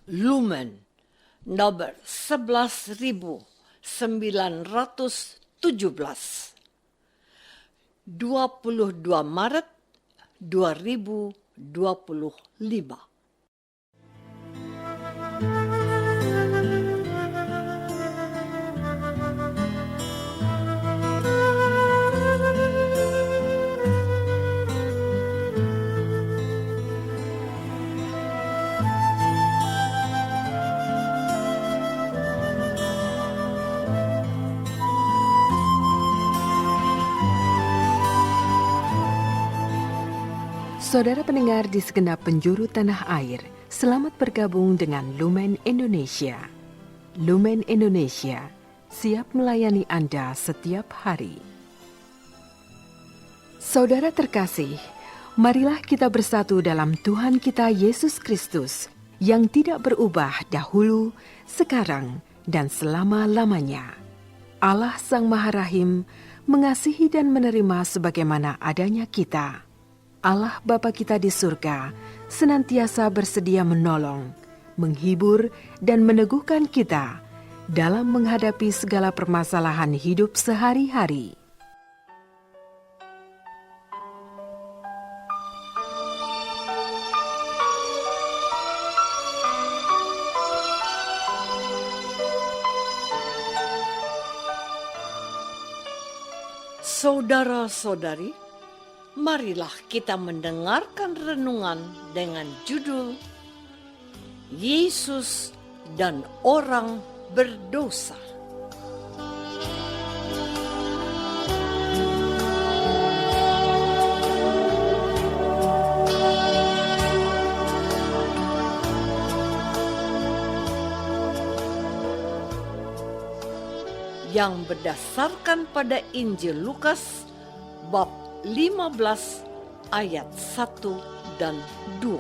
Lumen nomor 11.917, 22 Maret 2025. Saudara pendengar di segenap penjuru tanah air, selamat bergabung dengan Lumen Indonesia. Lumen Indonesia, siap melayani Anda setiap hari. Saudara terkasih, marilah kita bersatu dalam Tuhan kita Yesus Kristus yang tidak berubah dahulu, sekarang, dan selama-lamanya. Allah Sang Maha Rahim mengasihi dan menerima sebagaimana adanya kita. Allah Bapa kita di surga senantiasa bersedia menolong, menghibur, dan meneguhkan kita dalam menghadapi segala permasalahan hidup sehari-hari. Saudara-saudari, marilah kita mendengarkan renungan dengan judul Yesus dan Orang Berdosa. Yang berdasarkan pada Injil Lukas bab 15 ayat 1 dan 2.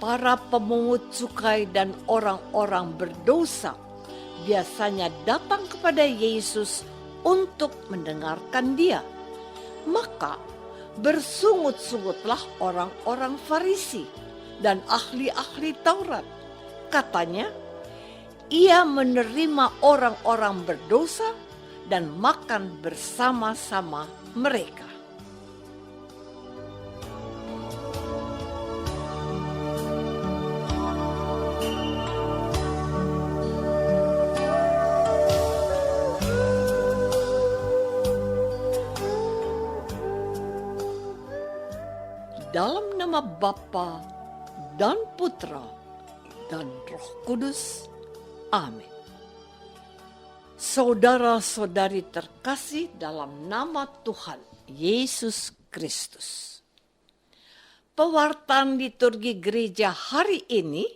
Para pemungut cukai dan orang-orang berdosa biasanya datang kepada Yesus untuk mendengarkan Dia. Maka bersungut-sungutlah orang-orang Farisi dan ahli-ahli Taurat. Katanya, Ia menerima orang-orang berdosa dan makan bersama-sama mereka. Dalam nama Bapa dan Putra dan Roh Kudus. Amin. Saudara-saudari terkasih dalam nama Tuhan Yesus Kristus. Pewartaan liturgi gereja hari ini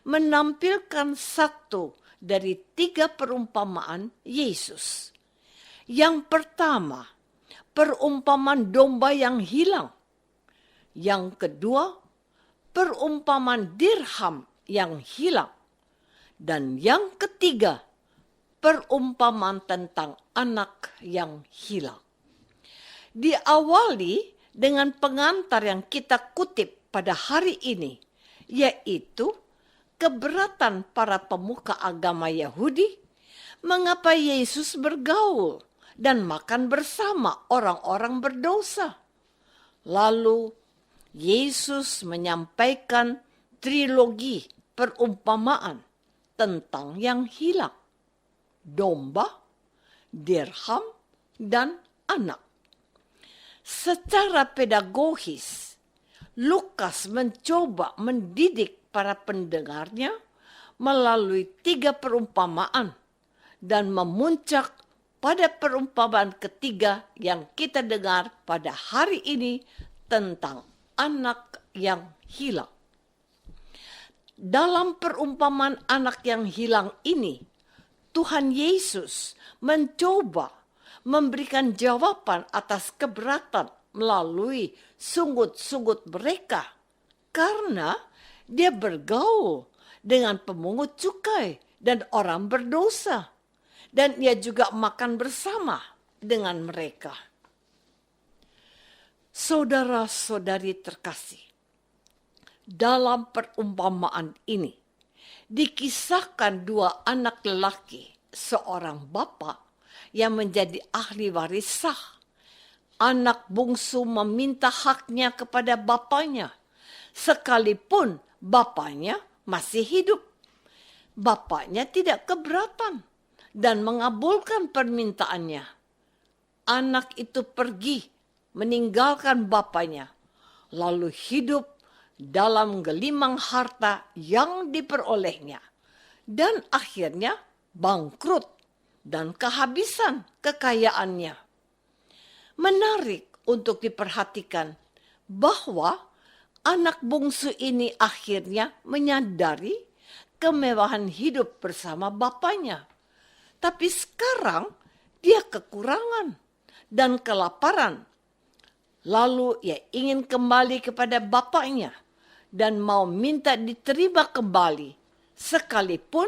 menampilkan satu dari 3 perumpamaan Yesus. Yang pertama, perumpamaan domba yang hilang. Yang kedua, perumpamaan dirham yang hilang. Dan yang ketiga, perumpamaan tentang anak yang hilang. Diawali dengan pengantar yang kita kutip pada hari ini, yaitu keberatan para pemuka agama Yahudi mengapa Yesus bergaul dan makan bersama orang-orang berdosa. Lalu Yesus menyampaikan trilogi perumpamaan tentang yang hilang. Domba, dirham, dan anak. Secara pedagogis, Lukas mencoba mendidik para pendengarnya melalui 3 perumpamaan dan memuncak pada perumpamaan ketiga yang kita dengar pada hari ini tentang anak yang hilang. Dalam perumpamaan anak yang hilang ini, Tuhan Yesus mencoba memberikan jawaban atas keberatan melalui sungut-sungut mereka karena Dia bergaul dengan pemungut cukai dan orang berdosa, dan Ia juga makan bersama dengan mereka. Saudara-saudari terkasih, Dalam perumpamaan ini, dikisahkan dua anak lelaki, seorang bapa yang menjadi ahli waris sah. Anak bungsu meminta haknya kepada bapaknya, sekalipun bapaknya masih hidup. Bapaknya tidak keberatan dan mengabulkan permintaannya. Anak itu pergi meninggalkan bapaknya, lalu hidup dalam gelimang harta yang diperolehnya, dan akhirnya bangkrut dan kehabisan kekayaannya. Menarik untuk diperhatikan bahwa anak bungsu ini akhirnya menyadari kemewahan hidup bersama bapaknya. Tapi sekarang dia kekurangan dan kelaparan. Lalu ia ingin kembali kepada bapaknya dan mau minta diterima kembali, sekalipun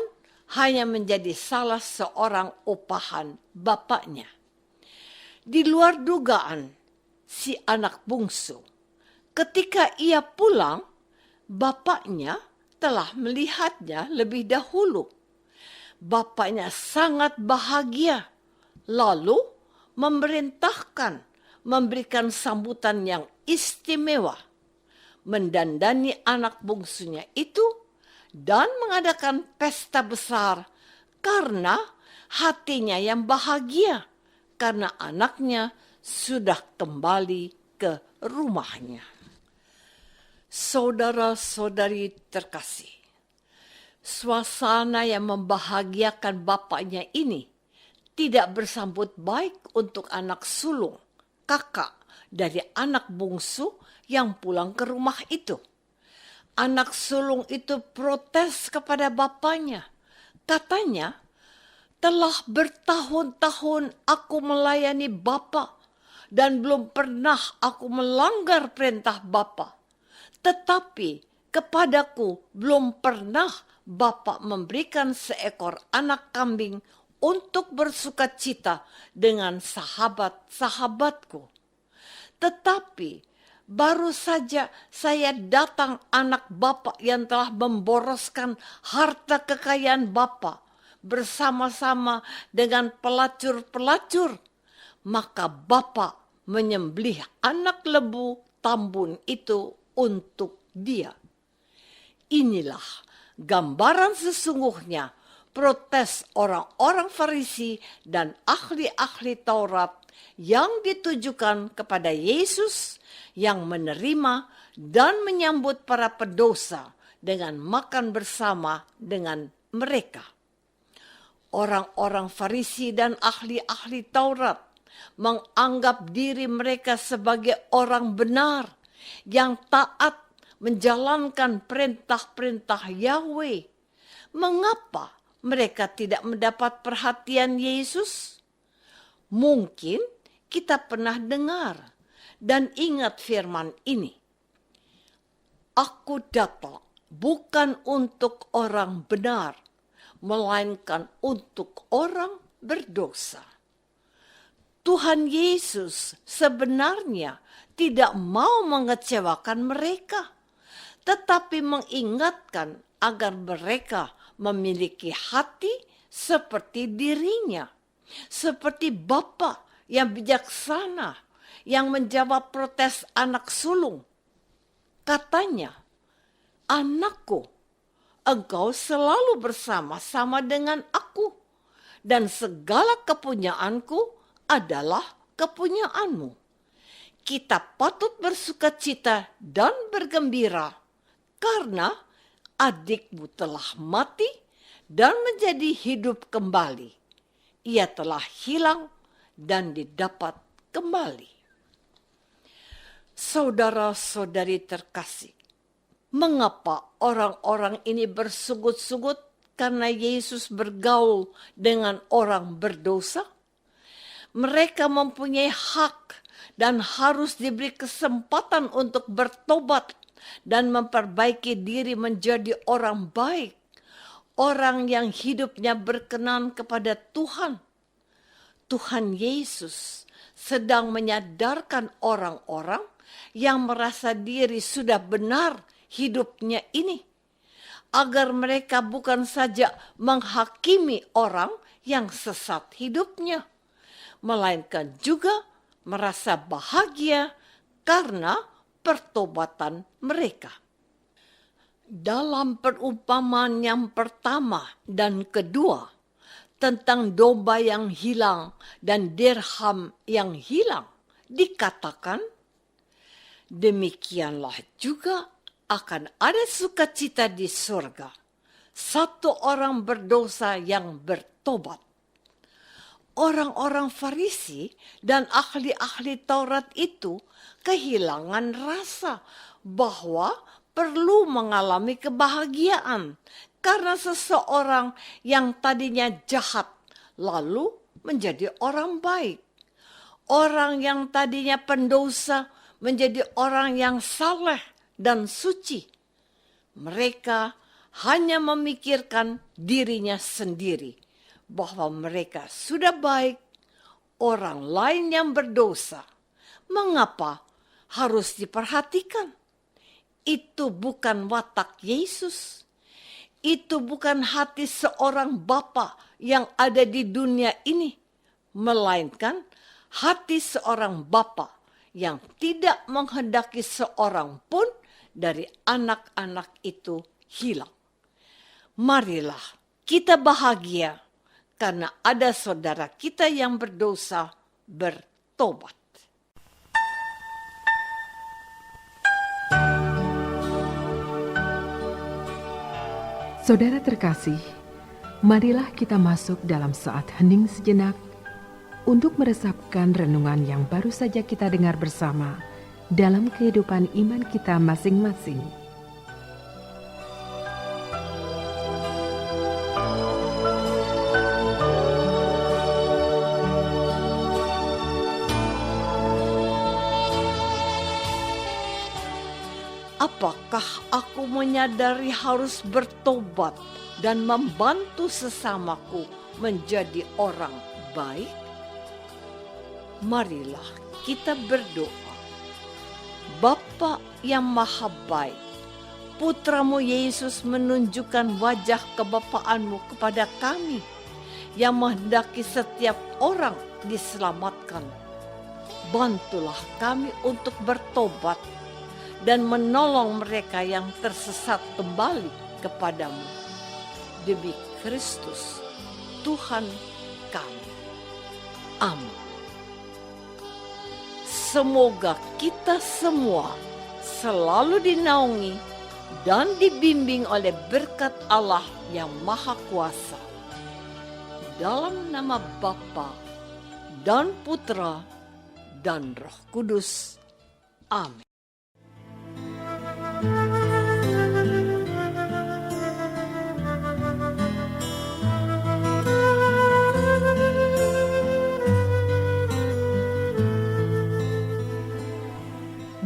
hanya menjadi salah seorang upahan bapaknya. Di luar dugaan si anak bungsu, ketika ia pulang, bapaknya telah melihatnya lebih dahulu. Bapaknya sangat bahagia, lalu memerintahkan memberikan sambutan yang istimewa, mendandani anak bungsunya itu, dan mengadakan pesta besar karena hatinya yang bahagia karena anaknya sudah kembali ke rumahnya. Saudara-saudari terkasih, suasana yang membahagiakan bapaknya ini tidak bersambut baik untuk anak sulung, kakak dari anak bungsu yang pulang ke rumah itu. Anak sulung itu protes kepada bapaknya. Katanya, telah bertahun-tahun aku melayani bapak dan belum pernah aku melanggar perintah bapak. Tetapi kepadaku belum pernah bapak memberikan seekor anak kambing untuk bersukacita dengan sahabat-sahabatku. Tetapi baru saja saya datang anak bapak yang telah memboroskan harta kekayaan bapak bersama-sama dengan pelacur-pelacur. Maka bapak menyembelih anak lembu tambun itu untuk dia. Inilah gambaran sesungguhnya protes orang-orang Farisi dan ahli-ahli Taurat yang ditujukan kepada Yesus yang menerima dan menyambut para pendosa dengan makan bersama dengan mereka. Orang-orang Farisi dan ahli-ahli Taurat menganggap diri mereka sebagai orang benar yang taat menjalankan perintah-perintah Yahweh. Mengapa mereka tidak mendapat perhatian Yesus? Mungkin kita pernah dengar dan ingat firman ini. Aku datang bukan untuk orang benar, melainkan untuk orang berdosa. Tuhan Yesus sebenarnya tidak mau mengecewakan mereka, tetapi mengingatkan agar mereka memiliki hati seperti dirinya, seperti Bapa yang bijaksana yang menjawab protes anak sulung. Katanya, anakku, engkau selalu bersama-sama dengan aku, dan segala kepunyaanku adalah kepunyaanmu. Kita patut bersukacita dan bergembira, karena adikmu telah mati dan menjadi hidup kembali. Ia telah hilang dan didapat kembali. Saudara-saudari terkasih, mengapa orang-orang ini bersugut-sugut karena Yesus bergaul dengan orang berdosa? Mereka mempunyai hak dan harus diberi kesempatan untuk bertobat dan memperbaiki diri menjadi orang baik, orang yang hidupnya berkenan kepada Tuhan. Tuhan Yesus sedang menyadarkan orang-orang yang merasa diri sudah benar hidupnya ini, agar mereka bukan saja menghakimi orang yang sesat hidupnya, melainkan juga merasa bahagia karena pertobatan mereka. Dalam perumpamaan yang pertama dan kedua tentang domba yang hilang dan dirham yang hilang, dikatakan, demikianlah juga akan ada sukacita di surga, satu orang berdosa yang bertobat. Orang-orang Farisi dan ahli-ahli Taurat itu kehilangan rasa bahwa perlu mengalami kebahagiaan karena seseorang yang tadinya jahat lalu menjadi orang baik. Orang yang tadinya pendosa menjadi orang yang saleh dan suci. Mereka hanya memikirkan dirinya sendiri, bahwa mereka sudah baik, orang lain yang berdosa. Mengapa harus diperhatikan? Itu bukan watak Yesus. Itu bukan hati seorang bapa yang ada di dunia ini, melainkan hati seorang bapa yang tidak menghendaki seorang pun dari anak-anak itu hilang. Marilah kita bahagia karena ada saudara kita yang berdosa bertobat. Saudara terkasih, marilah kita masuk dalam saat hening sejenak untuk meresapkan renungan yang baru saja kita dengar bersama dalam kehidupan iman kita masing-masing. Apakah aku menyadari harus bertobat dan membantu sesamaku menjadi orang baik? Marilah kita berdoa. Bapa yang maha baik, Putramu Yesus menunjukkan wajah kebapaanmu kepada kami yang menghendaki setiap orang diselamatkan. Bantulah kami untuk bertobat dan menolong mereka yang tersesat kembali kepadamu. Demi Kristus, Tuhan kami. Amin. Semoga kita semua selalu dinaungi dan dibimbing oleh berkat Allah yang Maha Kuasa. Dalam nama Bapa dan Putra dan Roh Kudus. Amin.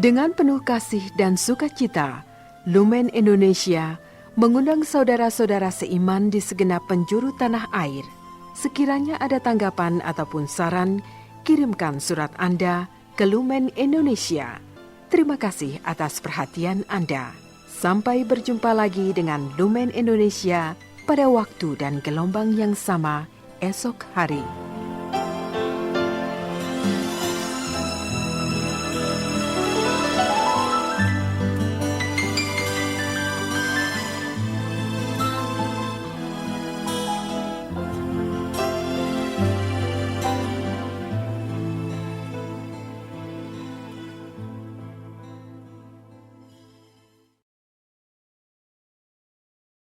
Dengan penuh kasih dan sukacita, Lumen Indonesia mengundang saudara-saudara seiman di segenap penjuru tanah air. Sekiranya ada tanggapan ataupun saran, kirimkan surat Anda ke Lumen Indonesia. Terima kasih atas perhatian Anda. Sampai berjumpa lagi dengan Lumen Indonesia pada waktu dan gelombang yang sama esok hari.